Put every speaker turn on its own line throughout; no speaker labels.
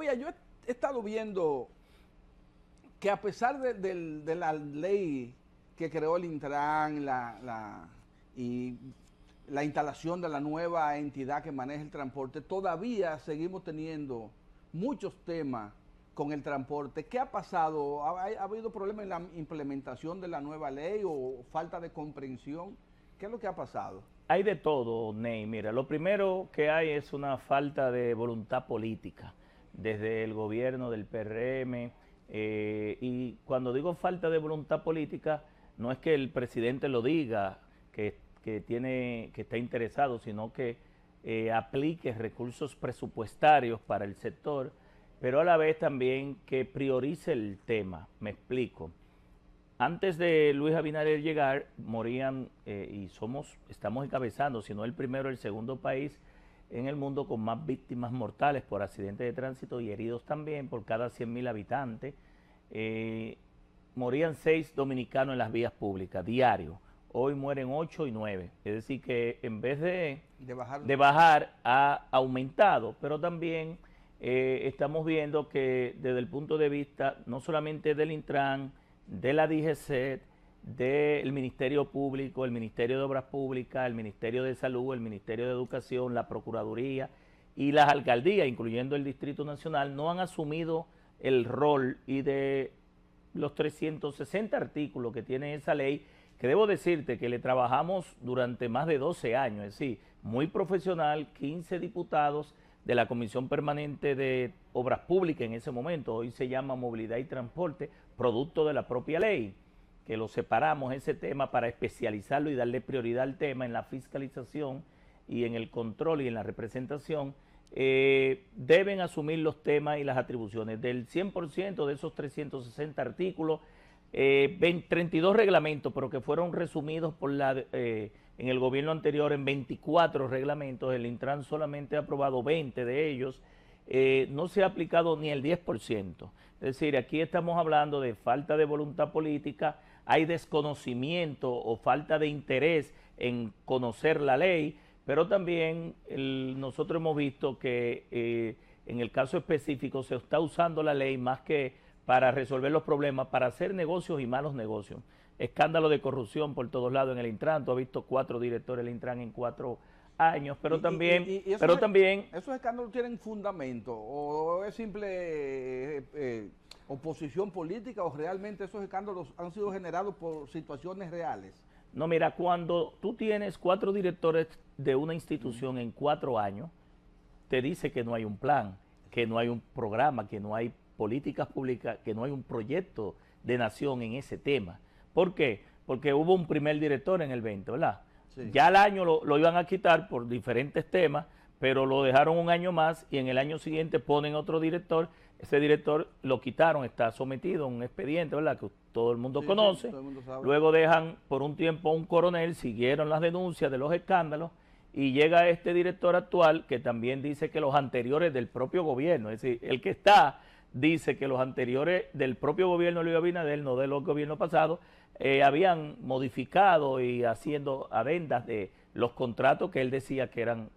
Oye, yo he estado viendo que a pesar de la ley que creó el Intran y la instalación de la nueva entidad que maneja el transporte, todavía seguimos teniendo muchos temas con el transporte. ¿Qué ha pasado? ¿Ha habido problemas en la implementación de la nueva ley o falta de comprensión? ¿Qué es lo que ha pasado?
Hay de todo, Ney. Mira, lo primero que hay es una falta de voluntad política desde el gobierno del PRM. Y cuando digo falta de voluntad política, no es que el presidente lo diga, que está interesado, sino que aplique recursos presupuestarios para el sector, pero a la vez también que priorice el tema. Me explico. Antes de Luis Abinader llegar, morían, estamos encabezando, si no el primero, el segundo país en el mundo con más víctimas mortales por accidentes de tránsito y heridos también por cada 100.000 habitantes. Morían 6 dominicanos en las vías públicas, diario. Hoy mueren 8 y 9. Es decir que en vez de bajar ha aumentado, pero también estamos viendo que desde el punto de vista no solamente del Intran, de la DGCET, del Ministerio Público, el Ministerio de Obras Públicas, el Ministerio de Salud, el Ministerio de Educación, la Procuraduría y las alcaldías, incluyendo el Distrito Nacional, no han asumido el rol y de los 360 artículos que tiene esa ley, que debo decirte que le trabajamos durante más de 12 años, es decir, muy profesional, 15 diputados de la Comisión Permanente de Obras Públicas en ese momento, hoy se llama Movilidad y Transporte, producto de la propia ley, que lo separamos ese tema para especializarlo y darle prioridad al tema en la fiscalización y en el control y en la representación. Deben asumir los temas y las atribuciones. Del 100% de esos 360 artículos, 32 reglamentos, pero que fueron resumidos en el gobierno anterior en 24 reglamentos, el Intran solamente ha aprobado 20 de ellos, no se ha aplicado ni el 10%. Es decir, aquí estamos hablando de falta de voluntad política, hay desconocimiento o falta de interés en conocer la ley, pero también nosotros hemos visto que en el caso específico se está usando la ley más que para resolver los problemas, para hacer negocios y malos negocios. Escándalo de corrupción por todos lados en el Intran. Tú has visto 4 directores del Intran en 4 años, pero también...
¿Esos escándalos tienen fundamento o es simple oposición política o realmente esos escándalos han sido generados por situaciones reales?
No, mira, cuando tú tienes 4 directores de una institución en 4 años, te dice que no hay un plan, que no hay un programa, que no hay políticas públicas, que no hay un proyecto de nación en ese tema. ¿Por qué? Porque hubo un primer director en el 20, ¿verdad? Sí. Ya al año lo iban a quitar por diferentes temas, pero lo dejaron un año más y en el año siguiente ponen otro director. Ese director lo quitaron, está sometido a un expediente, ¿verdad? Que todo el mundo conoce. Sí, todo el mundo sabe. Luego dejan por un tiempo a un coronel, siguieron las denuncias de los escándalos y llega este director actual que también dice que los anteriores del propio gobierno, es decir, el que está dice que los anteriores del propio gobierno de Luis Abinader, no de los gobiernos pasados, habían modificado y haciendo adendas de los contratos que él decía que eran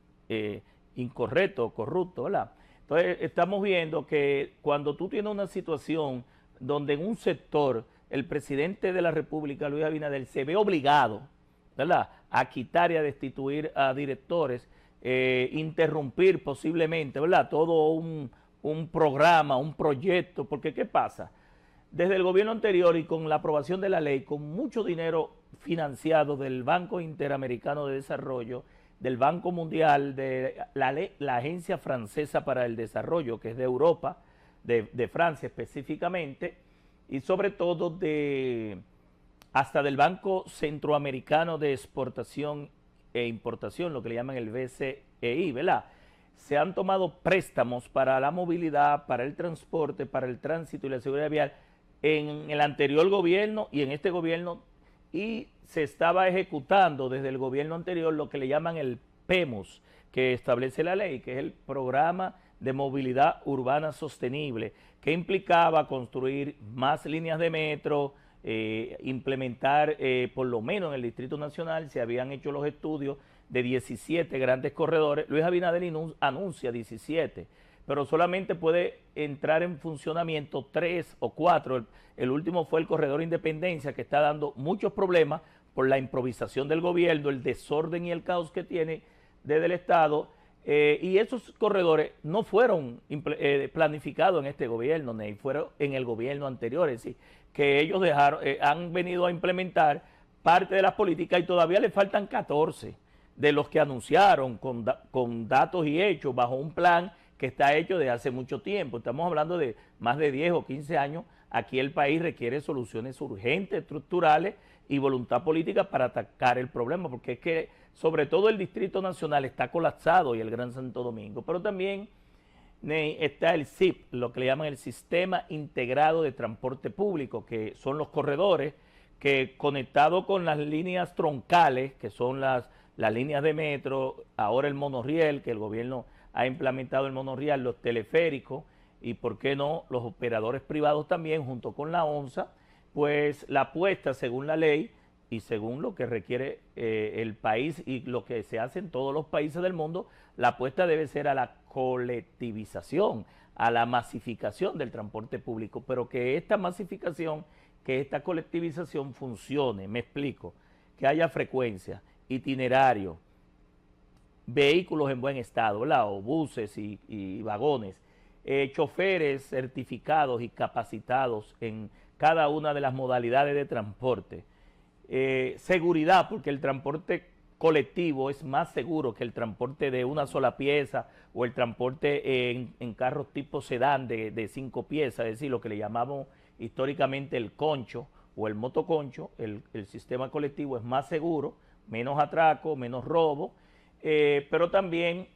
incorrectos, corruptos, ¿verdad? Entonces estamos viendo que cuando tú tienes una situación donde en un sector el presidente de la República, Luis Abinader, se ve obligado, ¿verdad?, a quitar y a destituir a directores, interrumpir posiblemente, ¿verdad?, todo un programa, un proyecto, porque ¿qué pasa? Desde el gobierno anterior y con la aprobación de la ley, con mucho dinero financiado del Banco Interamericano de Desarrollo, del Banco Mundial, de la Agencia Francesa para el Desarrollo, que es de Europa, de Francia específicamente, y sobre todo hasta del Banco Centroamericano de Exportación e Importación, lo que le llaman el BCEI, ¿verdad? Se han tomado préstamos para la movilidad, para el transporte, para el tránsito y la seguridad vial en el anterior gobierno y en este gobierno, y se estaba ejecutando desde el gobierno anterior lo que le llaman el PEMOS, que establece la ley, que es el Programa de Movilidad Urbana Sostenible, que implicaba construir más líneas de metro, implementar por lo menos en el Distrito Nacional, se habían hecho los estudios de 17 grandes corredores. Luis Abinader anuncia 17, pero solamente puede entrar en funcionamiento 3 o 4. El último fue el Corredor Independencia, que está dando muchos problemas por la improvisación del gobierno, el desorden y el caos que tiene desde el Estado. Y esos corredores no fueron planificados en este gobierno, ni fueron en el gobierno anterior, es decir, que ellos han venido a implementar parte de las políticas y todavía le faltan 14 de los que anunciaron con datos y hechos bajo un plan que está hecho desde hace mucho tiempo. Estamos hablando de más de 10 o 15 años. Aquí el país requiere soluciones urgentes, estructurales y voluntad política para atacar el problema, porque es que sobre todo el Distrito Nacional está colapsado y el Gran Santo Domingo, pero también está el SIP, lo que le llaman el Sistema Integrado de Transporte Público, que son los corredores que conectado con las líneas troncales, que son las líneas de metro, ahora el monorriel, que el gobierno ha implementado el monorriel, los teleféricos y por qué no los operadores privados también junto con la ONSA, pues la apuesta según la ley y según lo que requiere el país y lo que se hace en todos los países del mundo, la apuesta debe ser a la colectivización, a la masificación del transporte público, pero que esta masificación, que esta colectivización funcione, me explico, que haya frecuencia, itinerario, vehículos en buen estado, ¿verdad? O buses y vagones, choferes certificados y capacitados en cada una de las modalidades de transporte, seguridad, porque el transporte colectivo es más seguro que el transporte de una sola pieza o el transporte en carros tipo sedán de 5 piezas, es decir, lo que le llamamos históricamente el concho o el motoconcho. El sistema colectivo es más seguro, menos atraco, menos robo, pero también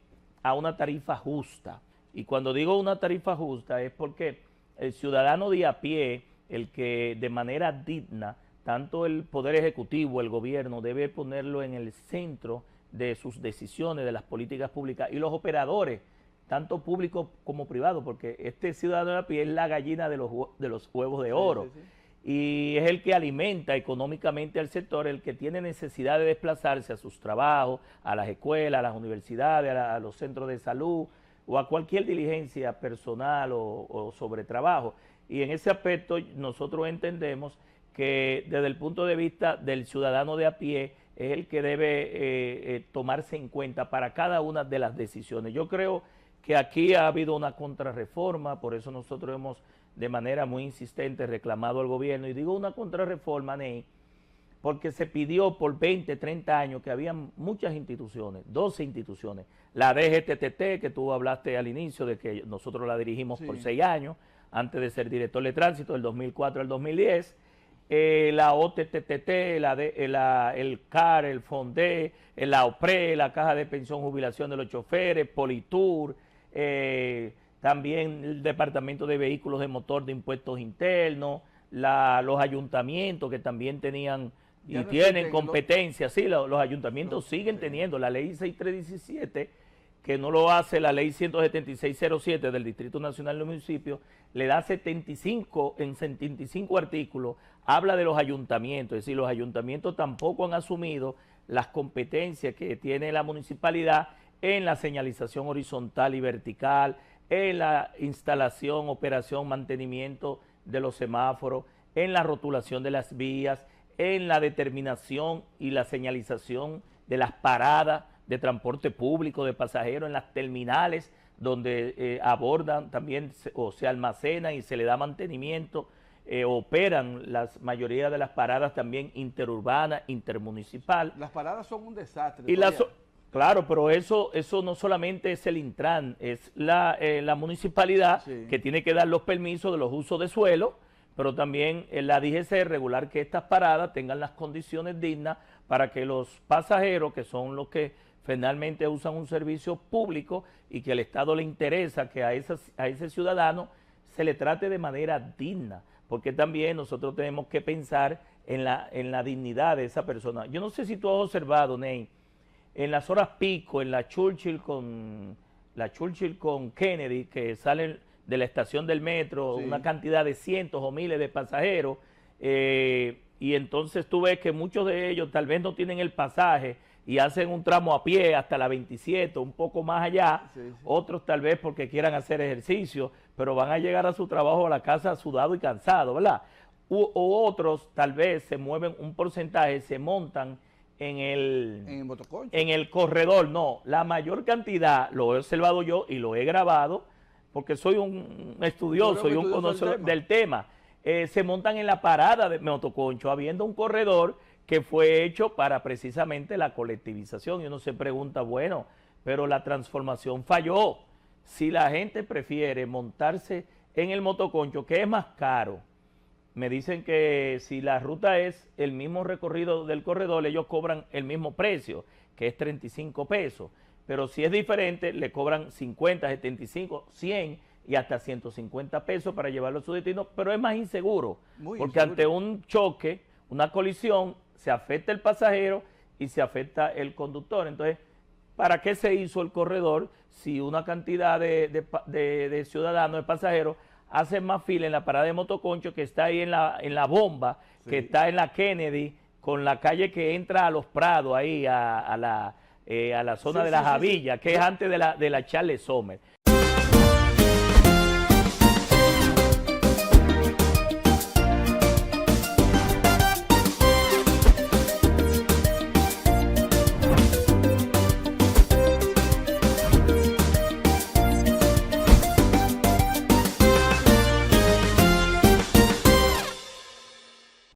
a una tarifa justa. Y cuando digo una tarifa justa es porque el ciudadano de a pie, el que de manera digna, tanto el Poder Ejecutivo, el gobierno, debe ponerlo en el centro de sus decisiones, de las políticas públicas, y los operadores, tanto públicos como privados, porque este ciudadano de a pie es la gallina de los huevos de oro. Sí, sí, sí. Y es el que alimenta económicamente al sector, el que tiene necesidad de desplazarse a sus trabajos, a las escuelas, a las universidades, a los centros de salud o a cualquier diligencia personal o sobre trabajo. Y en ese aspecto nosotros entendemos que desde el punto de vista del ciudadano de a pie es el que debe tomarse en cuenta para cada una de las decisiones. Yo creo que aquí ha habido una contrarreforma, por eso nosotros hemos de manera muy insistente reclamado al gobierno, y digo una contrarreforma, Ney, porque se pidió por 20, 30 años que había muchas instituciones, 12 instituciones, la DGTT, que tú hablaste al inicio de que nosotros la dirigimos por 6 años, antes de ser director de tránsito, del 2004 al 2010, la OTTT, el CAR, el FONDE, la OPRE, la Caja de Pensión Jubilación de los Choferes, Politur, también el Departamento de Vehículos de Motor de Impuestos Internos, los ayuntamientos que también tenían y tienen competencias, sí, los ayuntamientos siguen teniendo la ley 6317, que no lo hace la ley 17607 del Distrito Nacional de Municipios, le da 75 artículos, habla de los ayuntamientos, es decir, los ayuntamientos tampoco han asumido las competencias que tiene la municipalidad en la señalización horizontal y vertical, en la instalación, operación, mantenimiento de los semáforos, en la rotulación de las vías, en la determinación y la señalización de las paradas de transporte público de pasajeros en las terminales donde abordan también o se almacenan y se le da mantenimiento, operan las mayoría de las paradas también interurbanas, intermunicipal.
Las paradas son un desastre.
Y claro, pero eso no solamente es el Intran, es la municipalidad que tiene que dar los permisos de los usos de suelo, pero también la DGC regular que estas paradas tengan las condiciones dignas para que los pasajeros, que son los que finalmente usan un servicio público y que al Estado le interesa que a ese ciudadano se le trate de manera digna, porque también nosotros tenemos que pensar en la dignidad de esa persona. Yo no sé si tú has observado, Ney, en las horas pico, en la Churchill con Kennedy, que salen de la estación del metro, una cantidad de cientos o miles de pasajeros, y entonces tú ves que muchos de ellos tal vez no tienen el pasaje y hacen un tramo a pie hasta la 27, un poco más allá,
Sí, sí.
otros tal vez porque quieran hacer ejercicio, pero van a llegar a su trabajo, a la casa sudado y cansado, ¿verdad? O otros tal vez se mueven un porcentaje, se montan en
En el motoconcho.
en el corredor. No, la mayor cantidad lo he observado yo y lo he grabado porque soy un estudioso y un conocedor del tema. Se montan en la parada de motoconcho, habiendo un corredor que fue hecho para precisamente la colectivización. Y uno se pregunta, bueno, pero la transformación falló. Si la gente prefiere montarse en el motoconcho, que es más caro, me dicen que si la ruta es el mismo recorrido del corredor, ellos cobran el mismo precio, que es 35 pesos. Pero si es diferente, le cobran 50, 75, 100 y hasta 150 pesos para llevarlo a su destino, pero es más inseguro,
Muy
porque
inseguro.
ante un choque, una colisión, se afecta el pasajero y se afecta el conductor. Entonces, ¿para qué se hizo el corredor si una cantidad de ciudadanos, de pasajeros, hacen más fila en la parada de motoconcho que está ahí en la bomba,
Sí.
que está en la Kennedy, con la calle que entra a Los Prados, ahí a la zona
Sí,
de la
sí, sí, sí.
Javilla, que es antes de la Charles Sommer?